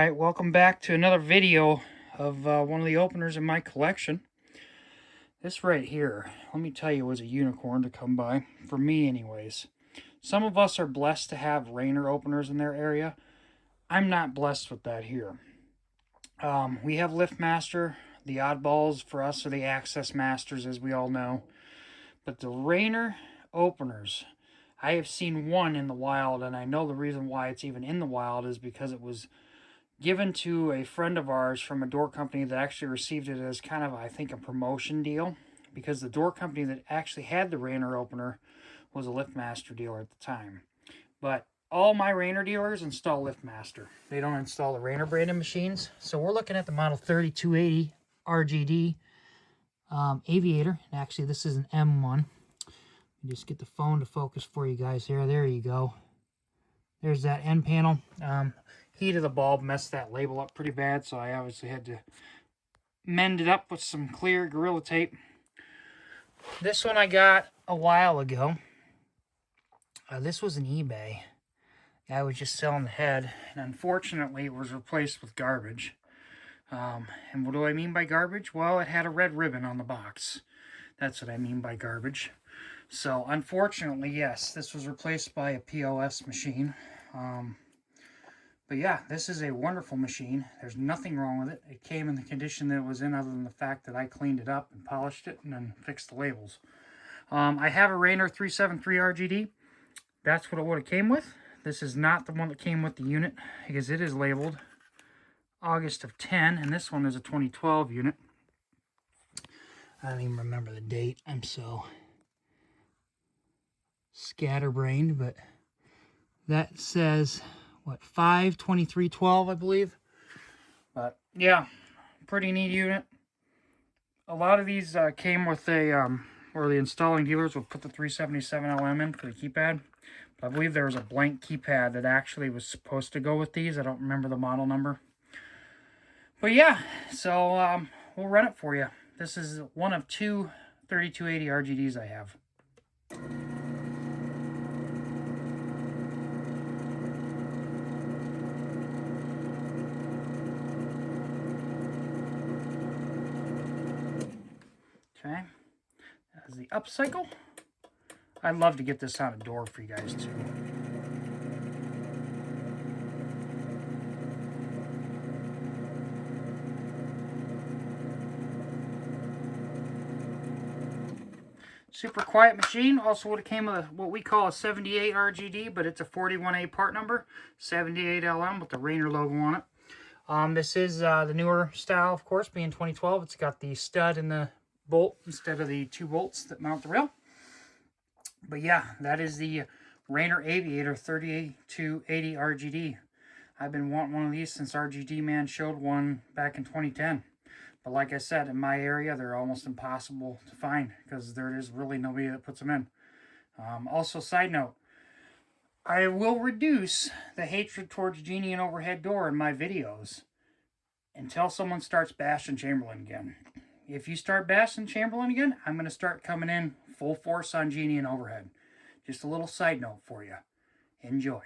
Alright, welcome back to another video of one of the openers in my collection. This right here, let me tell you, was a unicorn to come by, for me anyways. Some of us are blessed to have Raynor openers in their area. I'm not blessed with that here. We have LiftMaster. The oddballs for us are the Access Masters, as we all know. But the Raynor openers, I have seen one in the wild, and I know the reason why it's even in the wild is because it was given to a friend of ours from a door company that actually received it as kind of, I think, a promotion deal, because the door company that actually had the Raynor opener was a LiftMaster dealer at the time. But all my Raynor dealers install LiftMaster. They don't install the Raynor branded machines. So we're looking at the model 3280 RGD Aviator. And actually, this is an M1. Just get the phone to focus for you guys here. There you go. There's that end panel. Heat of the bulb messed that label up pretty bad, so I obviously had to mend it up with some clear Gorilla Tape. This one I got a while ago. This was an eBay. Guy was just selling the head, and unfortunately it was replaced with garbage. And what do I mean by garbage? Well, it had a red ribbon on the box. That's what I mean by garbage. So unfortunately, yes, this was replaced by a POS machine. But yeah, this is a wonderful machine. There's nothing wrong with it. It came in the condition that it was in, other than the fact that I cleaned it up and polished it and then fixed the labels. I have a Raynor 373 RGD. That's what it would have came with. This is not the one that came with the unit, because it is labeled August of 10, and this one is a 2012 unit. I don't even remember the date. I'm so scatterbrained, but that says, what, 5/23/12, I believe. But yeah, pretty neat unit. A lot of these came with a, or the installing dealers would put the 377LM in for the keypad. But I believe there was a blank keypad that actually was supposed to go with these. I don't remember the model number. But yeah, so we'll run it for you. This is one of two 3280 RGDs I have. Okay, that's the upcycle. I'd love to get this on a door for you guys too. Super quiet machine. Also would have came with what we call a 78 RGD, but it's a 41A part number, 78LM with the Raynor logo on it. This is the newer style, of course, being 2012. It's got the stud and the bolt instead of the 2 bolts that mount the rail. But yeah, that is the Raynor Aviator 3280 RGD. I've been wanting one of these since RGD Man showed one back in 2010. But like I said, in my area, they're almost impossible to find because there is really nobody that puts them in. Also, side note, I will reduce the hatred towards Genie and overhead door in my videos until someone starts bashing Chamberlain again. If you start bashing Chamberlain again, I'm going to start coming in full force on Genie and overhead. Just a little side note for you. Enjoy.